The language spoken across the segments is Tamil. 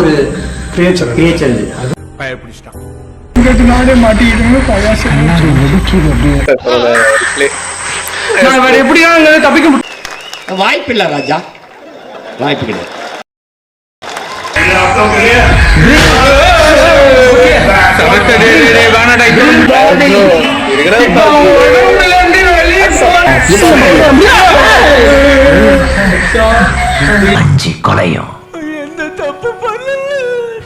ஒரு கிரியேச்சர் அது பயப்பிடிச்சிட்டான். எப்படியா தப்பிக்க வாய்ப்பு இல்ல ராஜா, வாய்ப்பு கிடையாது. அஞ்சு கொலையும்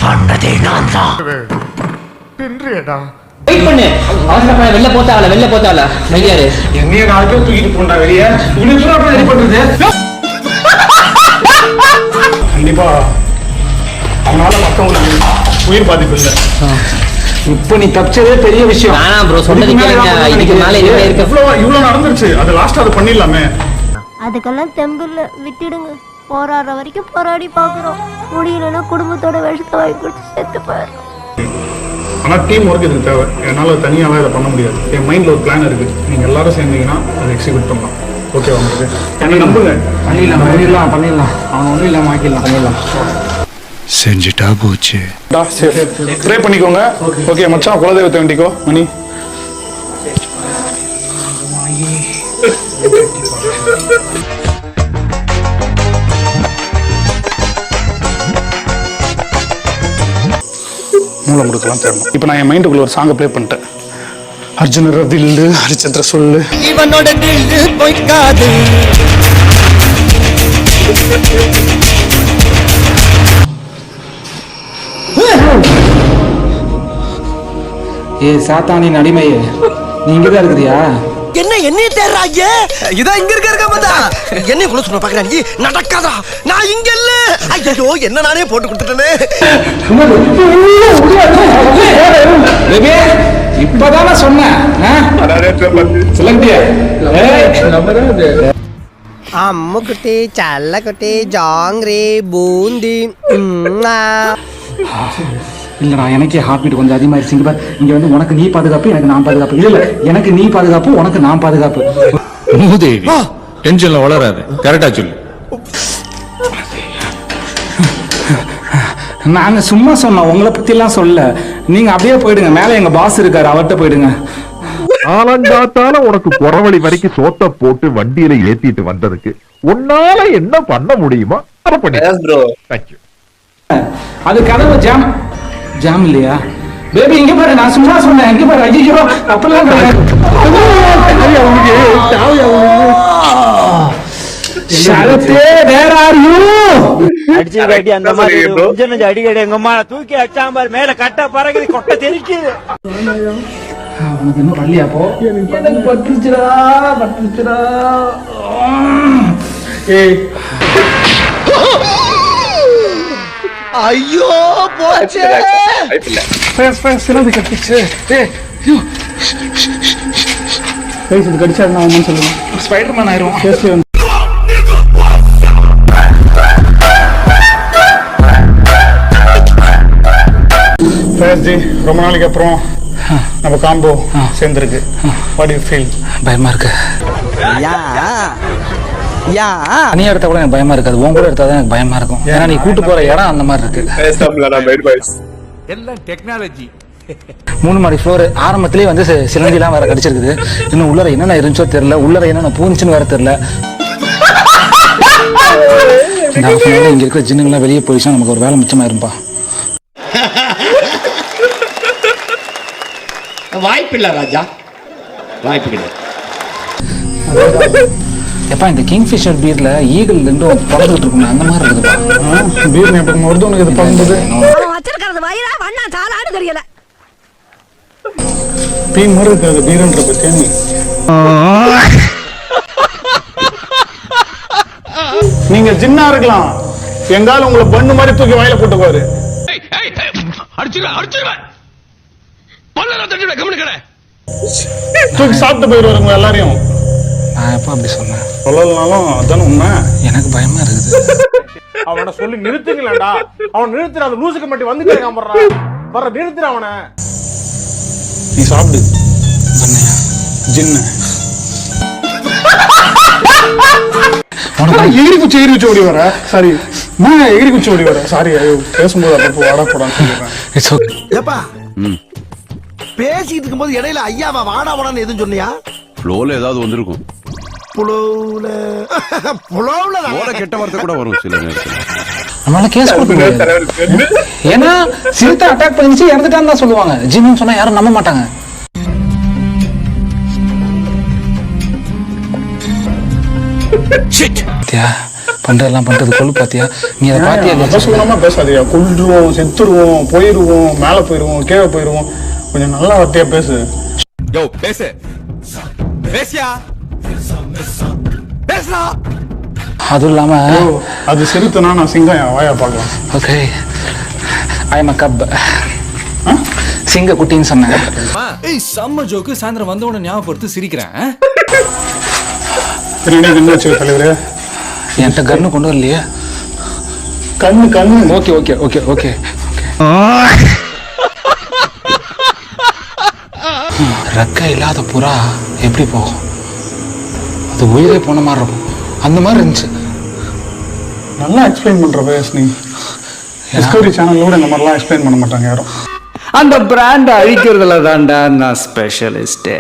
பண்ணதே நான் தான். வெயிட் பண்ணு, அவசரப்பட வெளில போத்தாவல மையாரு என்னைய நாளைக்கு தூக்கிட்டு போண்டா வெளியே ரெடி பண்றது. கண்டிப்பா அவனால மத்தவங்க உயிர் பாதிப்பு இல்லை. இப்ப நீ தப்பிச்சதே பெரிய விஷயம். நானா ப்ரோ சொன்னது கேளுங்க, இதுக்கு மேல என்ன இருக்கு? இவ்வளவு நடந்துருச்சு, அது லாஸ்ட் அது பண்ணிடலாமே. அதுக்கெல்லாம் தெம்பில்ல, விட்டுடுங்க. போராடுற வரைக்கும் போராடி பாக்குறோம், முடியலன்னா குடும்பத்தோட விஷத்தை வாங்கி கொடுத்து செத்து போயிடும். ஆனா டீம் ஒர்க் இதுக்கு தேவை. என்னால தனியாவே இதை பண்ண முடியாது. என் மைண்ட்ல ஒரு பிளான் இருக்கு. நீங்க எல்லாரும் சேர்ந்தீங்கன்னா அதை எக்ஸிக்யூட் பண்ணலாம். ஓகே உங்களுக்கு என்ன நம்புங்க. பண்ணிடலாம். அவன் ஒன்றும் இல்லாம ஆக்கிடலாம், பண்ணிடலாம். செஞ்சுட்டா போச்சு. ப்ரே பண்ணிக்கோங்க. ஓகே மச்சான், குலதெய்வத்தை வேண்டிக்கோ. மணி மூலம் கொடுக்கலாம் தேடணும். இப்போ நான் என் மைண்டுக்குள்ள ஒரு சாங்கை ப்ளே பண்ணிட்டேன். அர்ஜுனர் தில்லு ஹரிச்சந்திர சொல்லு இவனோட தில்லு போய்க்காது. ஏ சாத்தானின் அடிமையே, நீ இங்கதான் இருக்கிறியா? என்ன தேர்றாங்க? இதான் இங்க இருக்க மாட்டா. என்ன குள்ள சொல்ல பாக்குறா நீ? நடக்காதா? நான் இங்க இல்ல. ஐயோ, என்ன நானே போட்டு கொடுத்துட்டேனே. இப்பதான சொன்னேன். அம்முக்குட்டி சல்லக்குட்டி ஜாங்கிரி பூந்தி. இல்லடா, எனக்கே ஹார்ட் பீட் கொஞ்சம் அதிகமாயிருச்சு. இங்க பாரு, இங்க வந்து உனக்கு நீ பாதுகாப்பு, எனக்கு நான் பாதுகாப்பு. இல்ல எனக்கு நீ பாதுகாப்பு, உனக்கு நான் பாதுகாப்பு. மூதேவி டென்ஷன்ல வளராது, கரெக்டா சொல்லு. நாங்க சும்மா சொன்னோம், உங்களை பத்தி எல்லாம் சொல்ல. நீங்க அப்படியே போயிடுங்க, மேல எங்க பாஸ் இருக்காரு, அவர்கிட்ட போயிடுங்க. ஆலங்காத்தால உனக்கு குறவழி வரைக்கும் சோத்த போட்டு வண்டியில ஏத்திட்டு வந்ததுக்கு உன்னால என்ன பண்ண முடியுமா அதை பண்ணி. அது கதவு ஜாம் இல்லையா? பேபி இங்க பாரு, நான் சும்மா சொன்னேன். இங்க பாரு, ஐயோ அப்பெல்லாம் அடிச்சு அந்த மாதிரி அடிக்கடி எங்க அம்மா தூக்கி அடிச்சாம்பார் மேல கட்ட பறகுது கொட்டை தெரிக்குது. உனக்கு என்ன பள்ளியா? போ, எனக்கு பட்டுச்சுடா. ஐயோ போச்சு. சிலது கட்டிச்சு. கடிச்சா என்ன சொல்லுவேன்? ஸ்பைடர்மேன் ஆயிரும். ரொம்ப நாளைக்கு அப்புறம் நம்ம காம்போ சேர்ந்துருக்கு. What you feel? பயமா இருக்கு. தனியா எடுத்தா கூட எனக்கு பயமா இருக்காது, உன் கூட எடுத்தாதான் எனக்கு பயமா இருக்கும். ஏன்னா நீ கூட்டு போற இடம் அந்த மாதிரி இருக்கு. எல்லாம் டெக்னாலஜி. 3 மாடி ஃப்ளோர். ஆரம்பத்திலேயே வந்து சிலந்திலாம் வேற கடிச்சிருக்குது. இன்னும் உள்ளர என்னென்ன இருந்துச்சோ தெரியல, உள்ளர என்னென்ன பூந்துச்சுன்னு வேற தெரியல. இங்க இருக்கிற ஜின்னுங்கெல்லாம் வெளியே போயிடுச்சா நமக்கு ஒரு வேலை மிச்சமாயிருப்பா. வாய்ப்பு இல்ல ராஜா, வாய்ப்பு கிடையாது. எப்பா இந்த கிங்ஃபிஷர் பீர்ல ஈகிள் ரெண்டும் பறந்துட்டு இருக்குமே, அந்த மாதிரி இருக்குதுப்பா. பீர் நேப்பம் ஒருத்தவனுக்கு இது பண்ணும்போது வச்சிருக்கிறது வயிறா வண்ணா சாலாடு தெரியல. பீ மாதிரி இருக்காது பீர்ன்ற பத்தியா நீ? நீங்க ஜின்னா இருக்கலாம், எங்கால உங்களை பண்ணு மாதிரி தூக்கி வாயில போட்டுக்குவாரு. தூக்கி சாப்பிட்டு போயிடுவாருங்க எல்லாரையும். நான் எப்ப அப்படி சொன்னேன்? சொல்லலனாலும் அதான உண்மை. எனக்கு பயமா இருக்குது. அவனை சொல்லி நிறுத்துங்களா? அவன் நிறுத்துற, அந்த லூசுக்கு மட்டும் வந்து வர்ற நிறுத்துற அவனை. நீ சாப்பிடு சொன்னியா? ஜின்னு. எகிரி குச்சி ஓடி வர சாரி நான் எகிரி குச்சி ஓடி வர சாரி ஐயோ பேசும்போது அப்போ வாடா போடான்னு சொல்லிடுறேன். It's okay. ஏப்பா பேசிட்டு இருக்கும்போது இடையில ஐயாவா வாடா வாடான்னு எதுவும் சொன்னியா? ஃப்ளோல ஏதாவது வந்திருக்கும். புலவுல கெட்ட வார்த்தை கூட வரும் சில நேரத்துல. நம்மளால கேஸ் கொடுக்க முடியாது. ஏன்னா சிறுத்தை அட்டாக் பண்ணிச்சு இறந்துட்டான்னு தான் சொல்லுவாங்க. ஜிம்னு சொன்னா யாரும் நம்ப மாட்டாங்க. பண்றதெல்லாம் பண்றது கொள்ளு பாத்தியா? நீ அதை பாத்தியா? சொல்லமா பேசாதியா, கொல்லுவோம், செத்துருவோம், போயிருவோம், மேல போயிருவோம், கீழே போயிருவோம். கொஞ்சம் நல்லா வார்த்தையா பேசு. யோ பேசு பேசியா பேசுடா. அதுவும் இல்லாம அது சிறுத்தைனா நான் சிங்கம் வாயா பார்க்கலாம். Okay I am a cup. சிங்க குட்டின்னு சொன்னேன். ஏய் செம்ம ஜோக்கு. சாயந்தரம் வந்த உடனே ஞாபகப்படுத்தி சிரிக்கிறேன். பின்னாடி கண்ணு வச்சு தலைவரே. என்கிட்ட கன்னு கொண்டு வரலையே. கண்ணு ஓகே ஓகே ஓகே ஓகே ரெக்க இல்லாத புறா எப்படி போகும்? அது உயிரே போன மாதிரி இருக்கும். அந்த மாதிரி இருந்துச்சு. நல்லா எக்ஸ்பிளைன் பண்ற பேஸ் நீ. டிஸ்கவரி சேனலோட இந்த மாதிரிலாம் எக்ஸ்பிளைன் பண்ண மாட்டாங்க யாரும். அந்த பிராண்ட் அழிக்கிறதுல தான்டா நான் ஸ்பெஷலிஸ்ட்.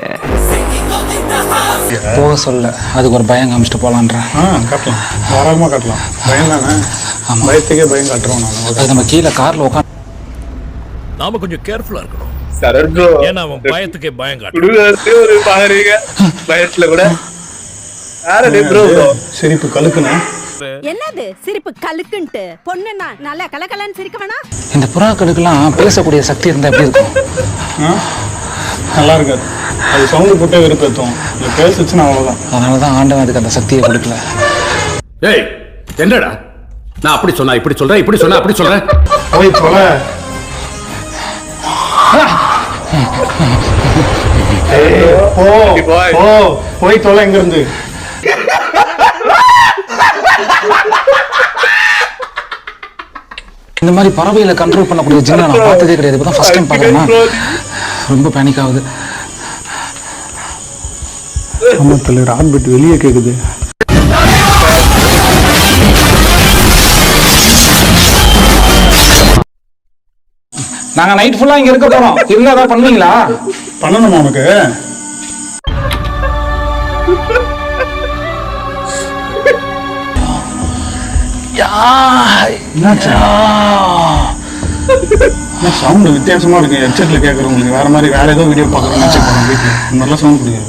போக சொல்ல அதுக்கு ஒரு பயம் காமிச்சிட்டு போலான்றேன். காட்டலாம், தாராளமா காட்டலாம். பயம் தானே, பயத்துக்கே பயம் காட்டுறோம். அது நம்ம கீழே கார்ல உட்காந்து நாம கொஞ்சம் கேர்ஃபுல்லா இருக்கணும். ஏன்னா அவன் பயத்துக்கே பயம் பயத்துல கூட சிரிப்பு கலுக்குனா என்னது சிரிப்பு கலுக்குன்ட்டு? பொண்ணுன்னா நல்லா கலகலன்னு சிரிக்க வேணா? இந்த புறாக்களுக்கெல்லாம் பேசக்கூடிய சக்தி இருந்தா எப்படி இருக்கும்? நல்லா இருக்காது. அது சவுண்டு போட்டே வெறுப்பேற்றும். இல்லை பேசுச்சுன்னா அவ்வளோதான். அதனாலதான் ஆண்டவன் அதுக்கு அந்த சக்தியை கொடுக்கல. ஏய் என்னடா நான் அப்படி சொன்னா இப்படி சொல்றேன், இப்படி சொன்னா அப்படி சொல்றேன். போய் தொலை. போய் தொலை எங்க இருந்து. இந்த மாதிரி பறவைகளை கண்ட்ரோல் பண்ணக்கூடிய ஜின்னை நான் பார்த்ததே கிடையாது. இப்பதான் ஃபர்ஸ்ட் டைம் பார்க்கறேன்னா ரொம்ப பேனிக் ஆகுது. ஹார்ட்பீட் வெளியே கேக்குது. நாங்க நைட் ஃபுல்லா இங்க இருக்க போறோம். இருந்தா ஏதாவது பண்ணுவீங்களா? பண்ணணுமா உனக்கு? சவுண்ட் வித்தியாசமா இருக்கு. ஹெட்செட்ல கேக்குறவங்களுக்கு வேற மாதிரி வேற ஏதோ வீடியோ பாக்குறோம் செக் பண்ணுங்க. வீட்டுல இந்த மாதிரிலாம் சவுண்ட் பிடிக்காது.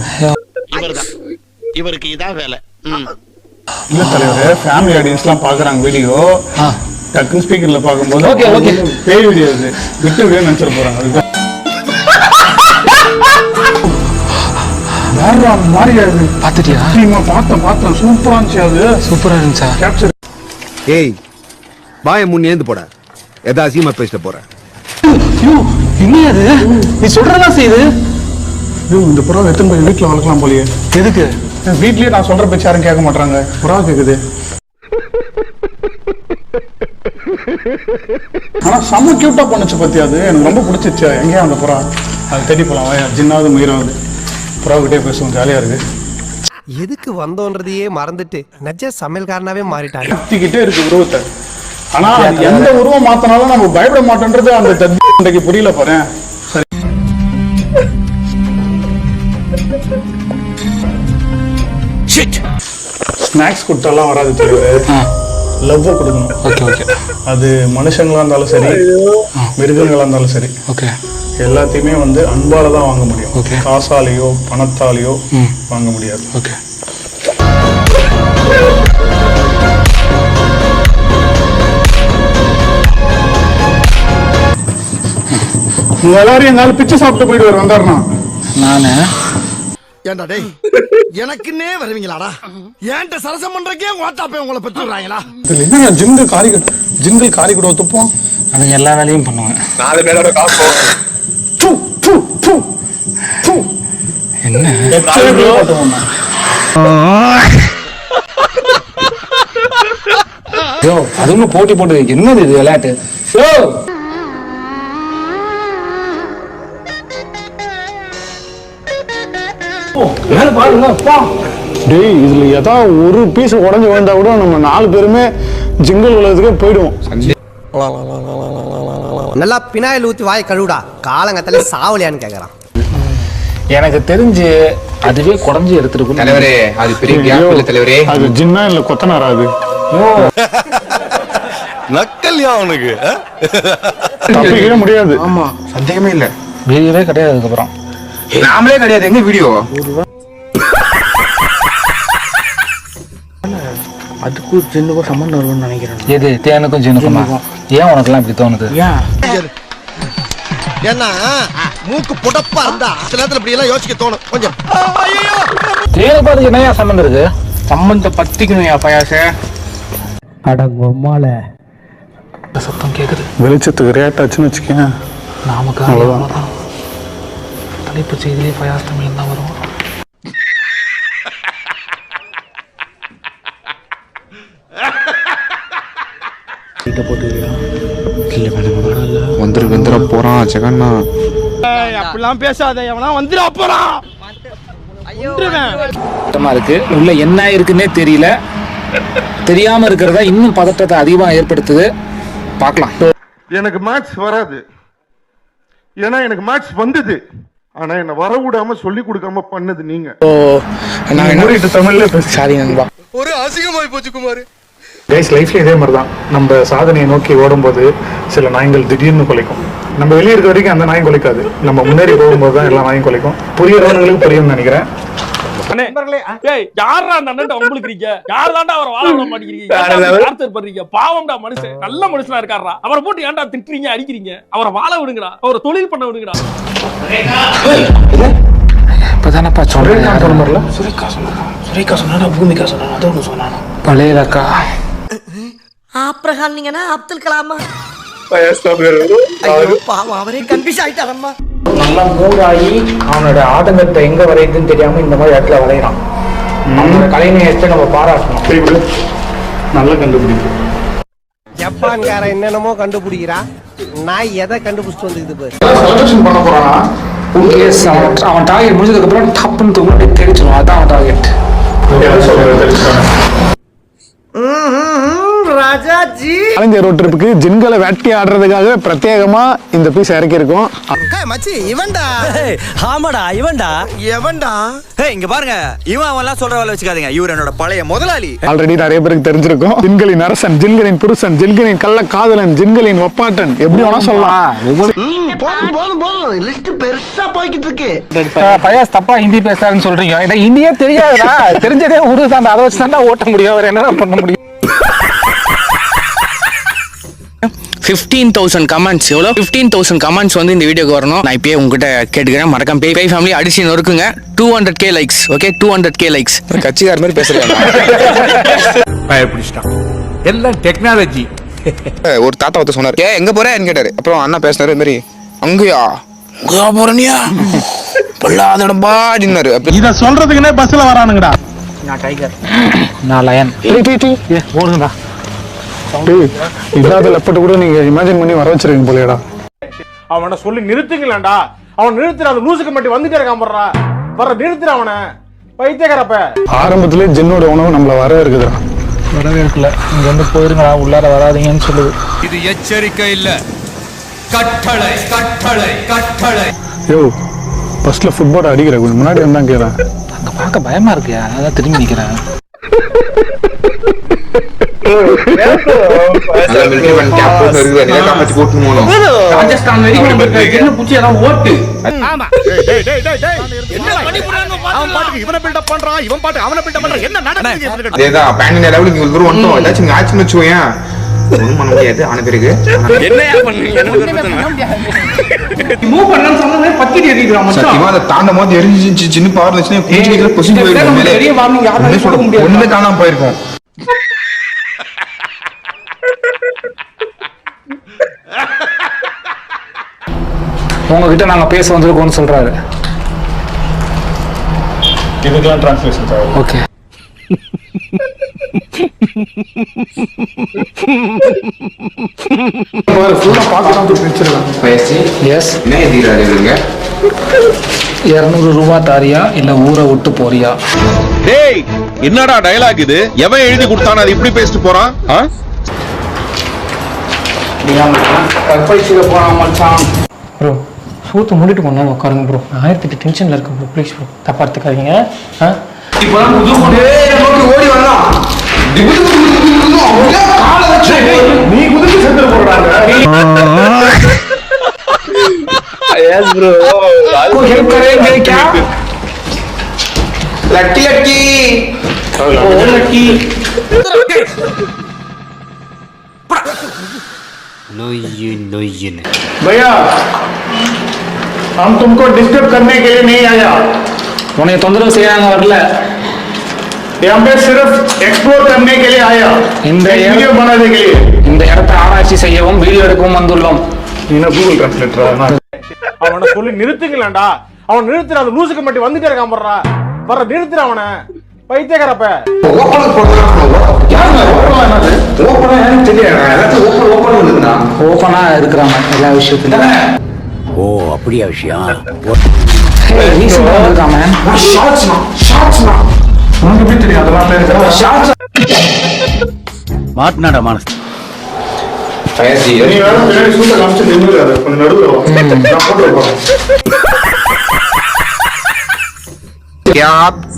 இவருக்கு இதான் வேலை. இல்ல தலைவரே, ஃபேமிலி ஆடியன்ஸ்லாம் பாக்குறாங்க வீடியோ. டக்குன்னு ஸ்பீக்கர்ல பாக்கும்போது ஓகே ஓகே பேய் வீடியோ இது விட்டு வீடியோ நினைச்சிட போறாங்க. அதுக்கு வேற மாதிரி அது பாத்துட்டியா? பார்த்தேன் சூப்பரா இருந்துச்சு. அது சூப்பரா இருந்துச்சா? கேப்சர். ஏய் பாய முன்னேந்து போட எதா அசியமா பேசிட்டு போறேன். என்ன அது? நீ சொல்றதெல்லாம் செய்யுது. இந்த புறா எத்தனை போய் வீட்டுல வளர்க்கலாம் போலியே. எதுக்கு? வீட்லயே நான் சொல்ற பேச்சு யாரும் கேட்க மாட்டாங்க. புறா கேக்குது. ஆனா செம்ம கியூட்டா பண்ணுச்சு பத்தி. அது எனக்கு ரொம்ப பிடிச்சிச்சு. எங்கேயா அந்த புறா? அது தேடி போலாம். ஜின்னாவது மயிராவது புறாவுக்கிட்டே பேசுவோம். ஜாலியா இருக்கு. எதுக்கு வந்தோன்றதையே மறந்துட்டு நஜ சமையல்காரனாவே மாறிட்டாங்க. சுத்திக்கிட்டே இருக்கு உருவத்தை. ஆனா எந்த உருவம் மாத்தினாலும் நம்ம பயப்பட மாட்டோன்றது அந்த தந்தைக்கு புரியல பாரு. ஸ்நாக்ஸ் கொடுத்தாலாம் வராது தெரியுது. லவ் கொடுக்கணும். Okay okay. அது மனுஷங்களா இருந்தாலும் சரி, மிருகங்களா இருந்தாலும் சரி, ஓகே எல்லாத்தையுமே வந்து அன்பால தான் வாங்க முடியும். ஓகே. காசாலேயோ பணத்தாலேயோ வாங்க முடியாது. ஓகே. நீங்க எல்லாரும் எங்கால பிச்சை சாப்பிட்டு போயிடுவார் வந்தாருனா. நானு ஏன்டா டேய் எனக்குன்னே வருவீங்களாடா? ஏன்ட்ட சரசம் பண்றக்கே ஓட்டாப்பே உங்களை பெற்று விடுறாங்களா? இதுல என்ன ஜிங்கிள் காரி கூட துப்போம். அதுங்க எல்லா வேலையும் பண்ணுவேன். 4 பேரோட காசு என்ன அது ஒண்ணு போட்டி போட்டு என்னது இது விளையாட்டு? மேல பாருங்க. டேய் இதுல ஏதாவது ஒரு பீஸ் உடஞ்சி விழுந்தா கூட நம்ம 4 பேருமே ஜிங்கல் உலகத்துக்கே போயிடுவோம். நல்லா பினாயில் ஊத்தி வாய் கழுவுடா, காலங்கத்தாலே சாவலியான்னு கேக்குறான். எனக்கு தெரிஞ்சு அதுவே குறைஞ்சி எடுத்துருக்கும் தலைவரே. அது பெரிய கேப் இல்ல தலைவரே. அது ஜின்னா இல்ல கொத்தனாரா அது? நக்கல்யா அவனுக்கு தப்பிக்கவே முடியாது. ஆமா சந்தேகமே இல்ல. வீடியோவே கிடையாது. அதுக்கப்புறம் நாமளே கிடையாது. எங்க வீடியோ? அதுக்கும் ஜின்னுக்கும் சம்மந்தம் வரும்னு நினைக்கிறேன். எது தேனுக்கும் ஜின்னுக்குமா? ஏன் உனக்கெல்லாம் இப்படி தோணுது? ஏன்னா மூக்கு புடப்பா இருந்தா சில நேரத்துல இப்படி எல்லாம் யோசிக்க தோணும் கொஞ்சம். தேனுக்கு அதுக்கு என்னையா சம்மந்தம் இருக்கு? சம்பந்தம் பத்திக்கணும் பயாச. அடங்கொம்மால சத்தம் கேக்குது. வெளிச்சத்துக்கு ரேட் ஆச்சுன்னு வச்சுக்கேன். நமக்கு அவ்வளவுதான். தலைப்பு செய்தியே பயாஸ் தமிழ் தான் வரும். வந்துட போறான் ஜெகன்னா. அப்படிலாம் பேசாத, எவனா வந்துடா போறான். இருக்கு உள்ள என்ன இருக்குன்னே தெரியல. தெரியாம இருக்கிறதா இன்னும் பதட்டத்தை அதிகமா ஏற்படுத்துது. பார்க்கலாம். எனக்கு மேட்ச் வராது, ஏன்னா எனக்கு மேட்ச் வந்தது. ஆனா என்ன வர விடாம சொல்லி கொடுக்காம பண்ணது நீங்க. தமிழ்ல சாரி நண்பா. ஒரு அசிங்கமாய் போச்சு குமார். கைஸ் லைஃப்ல இதே மாதிரி தான். நம்ம சாதனையை நோக்கி ஓடும்போது சில நாய்கள் திடீர்னு குலைக்கும். நம்ம வெளியே இருக்க வரைக்கும் அந்த நாய் குலைக்காது. நம்ம முன்னேறி போகும்போது தான் எல்லா நாயும் குலைக்கும். புரியறவங்களுக்கு புரியும்னு நினைக்கிறேன். யாரா அந்த அண்ணன் உங்களுக்கு யார் தாண்டா அவரை வாழ விட மாட்டேங்கிறீங்க? டார்ச்சர் பண்றீங்க. பாவம்டா மனுஷன், நல்ல மனுஷனா இருக்காரா? அவரை போட்டு ஏன்டா திட்டுறீங்க, அடிக்கிறீங்க? அவரை வாழ விடுங்கடா, அவரை தொழில் பண்ண விடுங்கடா. இப்பதானப்பா சொல்றேன். சுரேகா சொன்னா பூமிகா சொன்னா அதோட சொன்னானோ பழையலக்கா. ஆப்ரஹாம் நீங்கன்னா அப்துல் கலாமா? பாவம் அவரே கன்ஃபியூஸ் ஆயிட்டாரம்மா. நல்லா மூடாகி அவனோட ஆதங்கத்தை எங்க வரையுதுன்னு தெரியாம இந்த மாதிரி இடத்துல வரையறான். அவனோட கலைநயத்தை நம்ம பாராட்டணும். நல்ல கண்டுபிடிப்பு. ஜப்பான்கார என்னென்னமோ கண்டுபிடிக்கிறா, நாய் எதை கண்டுபிடிச்சிட்டு வந்துக்குது. செலக்ஷன் பண்ண போறானா? அவன் டார்கெட் முடிஞ்சதுக்கு அப்புறம் டப்புன்னு தூக்கி தெரிச்சிடும். அதான் அவன் டார்கெட். ராஜாஜி கலைஞர் ரோட் ட்ரிப்புக்கு ஜின்களை வேட்டை ஆடுறதுக்காக பிரத்யேகமா இந்த பீஸ் இறக்கி இருக்கோம். மச்சி இவன்டா. ஆமாடா இவன்டா. எவன்டா? இங்க பாருங்க, இவன் சொல்ற வேலை வச்சுக்காதீங்க. இவர் என்னோட பழைய முதலாளி. ஆல்ரெடி நிறைய பேருக்கு தெரிஞ்சிருக்கும். ஜின்களின் அரசன், ஜின்களின் புருஷன், ஜின்களின் கள்ள காதலன், ஜின்களின் ஒப்பாட்டன், எப்படி வேணா சொல்லலாம். போதும் போதும் போதும், லிஸ்ட் பெருசா போய்கிட்டு இருக்கு. பயாஸ் தப்பா ஹிந்தி பேசுறாருன்னு சொல்றீங்க. ஹிந்தியே தெரியாதா? தெரிஞ்சதே உருது தான். அதை வச்சு தான் ஓட்ட முடியும். அவர் என்ன பண்ண முடியும்? 15,000 கமெண்ட்ஸ். எவ்வளோ? 15,000 கமெண்ட்ஸ் வந்து இந்த வீடியோக்கு வரணும். நான் இப்பயே உங்ககிட்ட கேட்டுக்கிறேன். மறக்காம பேய் ஃபேமிலி அடிச்சு நொறுக்குங்க. 200K likes. Okay, 200K likes. கட்சிக்கார மாதிரி பேசுறேன். பயப்பிடிச்சிட்டான். எல்லாம் டெக்னாலஜி. ஒரு தாத்தா ஒருத்தர் சொன்னார், எங்க போறேன்னு கேட்டாரு. அப்புறம் அண்ணா பேசினாரு, மாதிரி அங்கயா அங்கயா போறனியா பல்லாதடம்பா அப்படின்னாரு. இத சொல்றதுக்குன்னே பஸ்ல வரானுங்கடா. நான் டைகர், நான் லயன். ஓடுங்கடா. இல்லாத லெப்பட்டு கூட நீங்க இமேஜின் பண்ணி வர வச்சிருக்கீங்க போலடா. அவனை சொல்லி நிறுத்துங்களேன்டா. அவன் நிறுத்துற அந்த லூசுக்கு மட்டும் வந்துட்டே இருக்கான். போடுறா வர நிறுத்துற அவனை. பைத்தியக்காரப்ப ஆரம்பத்திலே ஜின்னோட உணவு நம்மள வர இருக்குதுடா. வரவே இருக்குல்ல. இங்க வந்து போயிருங்கடா, உள்ளார வராதீங்கன்னு சொல்லுது. இது எச்சரிக்கை இல்ல, கட்டளை கட்டளை கட்டளை. யோ பஸ்ல ஃபுட்பால் அடிக்கிற கொஞ்சம் முன்னாடி வந்தா கேக்குறேன். அங்க பார்க்க பயமா இருக்கு. அதான் திரும்பி நிக்கிறேன். ராஜஸ்தான் ஓட்டு. இவனை பில்டப் பண்றான், இவன் பாட்டு அவனை பில்டப் பண்றான். என்ன நடக்குது? அதேதான் பேன் லெவலுக்கு இவ்வளவு தூரம் வந்துட்டோம். ஏதாச்சும் ஆச்சுன்னு வச்சுக்கோயேன், ஒண்ணும் பண்ண முடியாது. ஆன பிறகு சத்தியமா அதை தாண்ட போது எரிஞ்சு சின்ன பவர் ஒண்ணுமே காணாம போயிருக்கோம். உங்ககிட்ட நாங்க பேச வந்திருக்கோம்னு சொல்றாரு. இதுக்கெல்லாம் டிரான்ஸ்லேஷன் ஆகும். ஓகே. ஃபுல்லா பார்க்கலாம். எஸ் என்ன எழுதிறாரு இவங்க? 200 ரூபா தாரியா இல்ல ஊரை விட்டு போறியா? டேய் என்னடா டயலாக் இது? எவன் எழுதி கொடுத்தானே அது இப்படி பேசிட்டு போறான்? கற்பழிச்சுக்க போறான் மச்சான். ப்ரோ சூத்து மூடிட்டு கொண்டா உட்காருங்க ப்ரோ. 1008 டென்ஷன்ல இருக்கு ப்ரோ. ப்ளீஸ் ப்ரோ தப்பா எடுத்துக்காதீங்க. ஓடி வரலாம். நீ குதிச்சு செத்து போடுறாங்க. Yes bro. आपको हेल्प करेंगे क्या? लट्टी लट्टी. ओ लट्टी. भैया हम तुमको डिस्टर्ब करने के लिए नहीं आया. உன்னை தொந்தரவு செய்யாங்க வரல. यहाँ पे सिर्फ एक्सप्लोर करने के लिए आया. இந்த वीडियो बनाने के लिए. இந்த இடத்தை ஆராய்ச்சி செய்யவும் வீடியோ எடுக்கவும் வந்துள்ளோம். நீங்க கூகுள் டிரான்ஸ்லேட்டரா? அவனை சொல்லி நிறுத்துங்களேன்டா. அவன் நிறுத்துற அந்த லூசுக்கு மட்டும் வந்துட்டே இருக்கான் பண்றா. வர நிறுத்துற அவனை. பைத்தியக்காரப்ப. ஓபன் போடுறான். யாருங்க ஓபன் என்னது? ஓபனா எனக்கு தெரியல. எல்லாத்தையும் ஓபன் இருக்குடா. ஓபனா இருக்கறாங்க எல்லா விஷயத்துலயும். ஓ அப்படியா விஷயம்? ஏய் ரீசன்ட்டா இருக்கா மேன். ஷாட்ஸ்னா. உனக்கு எப்படி தெரியும் அதெல்லாம் பேரு? ஷாட்ஸ். மாட்னாடா மானஸ். பயசி. நீ வேற பின்னாடி சூட்ட காமிச்சு நின்னுறாரு. கொஞ்சம் நடுவுல வா. நான் போட்டு வைப்பேன்.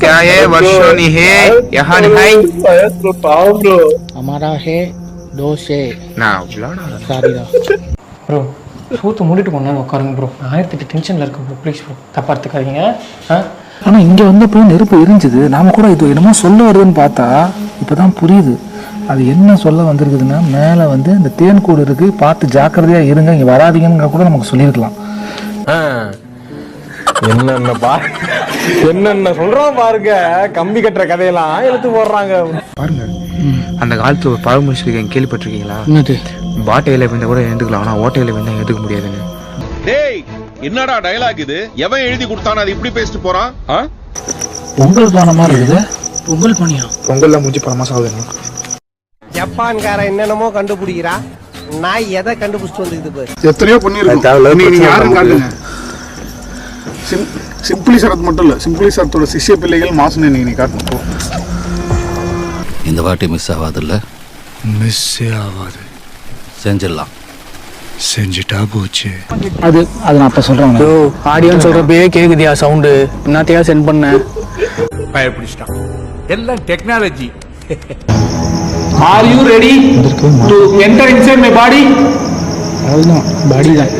क्या ये वर्षों नहीं है यहाँ नहीं हमारा है दोस्त है ना बुलाना சாரிடா ப்ரோ. சூத்து மூடிட்டு கொண்டா உட்காருங்க ப்ரோ. 1008 டென்ஷன்ல இருக்கு ப்ரோ. ப்ளீஸ் ப்ரோ தப்பா எடுத்துக்காதீங்க. ஆனா இங்க வந்தப்போ நெருப்பு எரிஞ்சுது. நாம கூட இது என்னமோ சொல்ல வருதுன்னு பார்த்தா இப்பதான் புரியுது. அது என்ன சொல்ல வந்திருக்குதுன்னா, மேல வந்து இந்த தேன் கூடு இருக்கு, பார்த்து ஜாக்கிரதையா இருங்க, இங்க வராதீங்கன்னு கூட நமக்கு சொல்லியிருக்கலாம். என்னென்ன சொல்றான் பாருங்க. கம்பி கட்டுற கதையெல்லாம் எடுத்து போடுறாங்க பாருங்க. அந்த காலத்துல ஒரு பழமொழி கேள்விப்பட்டிருக்கீங்களா? என்னது? பாட்டையில விழுந்தா கூட எழுந்துக்கலாம், ஆனா ஓட்டையில விழுந்தா எழுதுக்க முடியாதுன்னு. டேய் என்னடா டயலாக் இது? எவன் எழுதி கொடுத்தானே அது இப்படி பேசிட்டு போறான்? பொங்கல் பான மாதிரி இருக்குது. பொங்கல் பண்ணியா? பொங்கல்ல முடிஞ்சு பல மாசம் ஆகுதுங்க. ஜப்பான்காரன் என்னென்னமோ கண்டுபிடிக்கிறா. நான் எதை கண்டுபிடிச்சிட்டு வந்துக்குது பாரு. எத்தனையோ பண்ணிருக்கோம். நீங்க யாரும் காட்டுங்க. சிம்பிளி சரத் மட்டும் இல்ல, சிம்பிளி சரத்தோட சிஷ்ய பிள்ளைகள் மாசுன்னு நீங்க காட்டணும். இந்த வாட்டி மிஸ் ஆகாதுல்ல? மிஸ் ஆகாது. செஞ்சிடலாம். செஞ்சுட்டா போச்சு. அது நான் அப்ப சொல்றேன் ப்ரோ. ஆடியன்ஸ் சொல்றப்பயே கேக்குதியா சவுண்ட்? என்னத்தையா சென்ட் பண்ண? பயப்பிடிச்சிட்டான். எல்லாம் technology. Are you ready to enter inside my body? அவ்வளவுதான் பாடி தான்.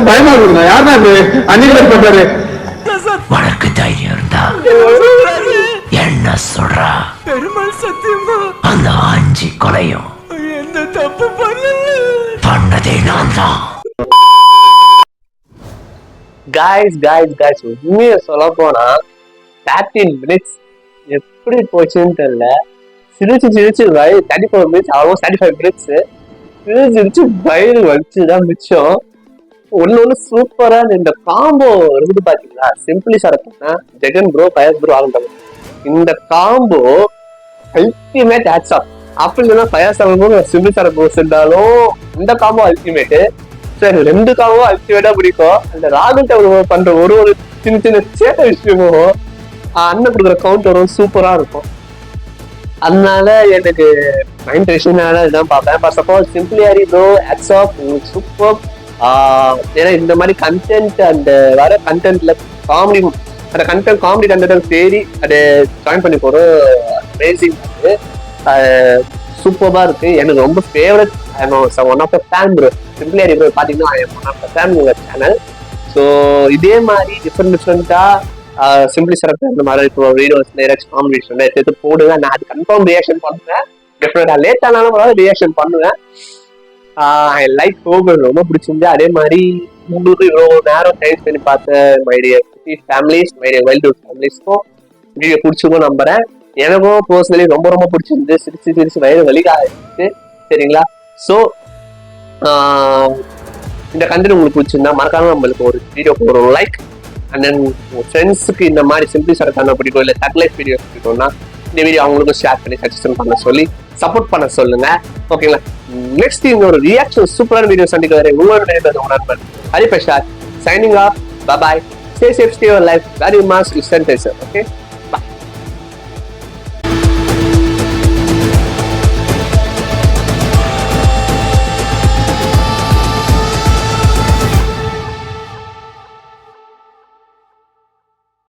பயமா இருக்குங்க. யாருன்னா அன்னில் பண்றாரு? உனக்கு தைரியம் இருந்தா என்ன சொல்றா? பெருமாள் சத்தியமா அந்த 5 கொலையும் எந்த தப்பு பண்ணதே நான் தான். guys உண்மையை சொல்ல போனா 13 minutes எப்படி போச்சுன்னு தெரியல. சிரிச்சு வயிறு 34 minutes ஆல்மோஸ்ட் 35 minutes சிரிச்சு வயிறு வச்சுதான் மிச்சம். ஒன்னு சூப்பரா இந்த காம்போ இருந்து பாத்தீங்களா? சிம்பிளி சரக்குன்னா ஜெகன் ப்ரோ, ஃபயஸ் ப்ரோ ஆகட்டும், இந்த காம்போ அல்டிமேட் ஹேட்ஸ் ஆஃப். அப்படி இல்லைன்னா ஃபயஸ் ஆகும் சிம்பிளி சரக்கு சென்றாலும் இந்த காம்போ அல்டிமேட்டு. சரி, 2 காம்போ அல்டிமேட்டா பிடிக்கும். அந்த ராகுல் பண்ற ஒரு சின்ன சேட்ட விஷயமும் அண்ணன் கொடுக்குற கவுண்டரும் சூப்பரா இருக்கும். அதனால எனக்கு மைண்ட் ரெஷனால இதான் பார்ப்பேன். First of all simply Hari bro hats off, super. ஏன்னா இந்த மாதிரி கண்டென்ட், அந்த வர கண்டென்ட்ல காமெடி, அந்த காமெடி கண்டென்ட் சரி அதை ஜாயின் பண்ணி போற அமேசிங் இருக்கு, சூப்பரா இருக்கு. எனக்கு ரொம்ப favourite. One of the fan bro simply Hari bro. பாத்தீங்கன்னா ஒன் ஆஃப் த ஃபேன் உங்க சேனல். ஸோ இதே மாதிரி டிஃப்ரெண்டா சிம்பிளி சரக்கு இந்த மாதிரி இப்போ வீடியோஸ்ல ஏதாச்சும் காமெடி எடுத்து போடுங்க. நான் அது கன்ஃபார்ம் ரியாக்ஷன் பண்ணுவேன். டெஃபினட்டா லேட் ஆனாலும் ரியாக்ஷன் பண்ணுவேன். ஐ லைக் கோகுல், ரொம்ப பிடிச்சிருந்து. அதே மாதிரி உங்களுக்கு இவ்வளோ நேரம் டைம் ஸ்பெண்ட் பார்த்த மைடிய ஃபேமிலிஸ், மைடிய வைல்ட்ஹுட் ஃபேமிலிஸ்க்கும் வீடியோ பிடிச்சிருக்கும் நம்புறேன். எனக்கும் பர்சனலி ரொம்ப பிடிச்சிருந்து. சிரிச்சு வயிறு வலிக்க ஆயிடுச்சு. சரிங்களா? ஸோ இந்த கண்டென்ட் உங்களுக்கு பிடிச்சிருந்தா மறக்காம நம்மளுக்கு ஒரு வீடியோக்கு ஒரு லைக், அண்ட் தென் உங்க ஃப்ரெண்ட்ஸுக்கு இந்த மாதிரி சிம்பிளி சரக்கான பிடிக்கும் இல்லை தக் லைஃப் வீடியோஸ் பிடிக்கும்னா இந்த வீடியோ அவங்களுக்கும் ஷேர் பண்ணி சஜஷன் பண்ண சொல்லி சப்போர்ட் பண்ண சொல்லுங்க. ஓகேங்களா? நெக்ஸ்ட் இந்த ஒரு ரியாக்ஷன் சூப்பரான வீடியோ சந்திக்க வரை உங்களுடைய நண்பன் Hariprasad signing off. Bye. Stay safe, stay alive. Wear your mask, you sanitizer. Okay?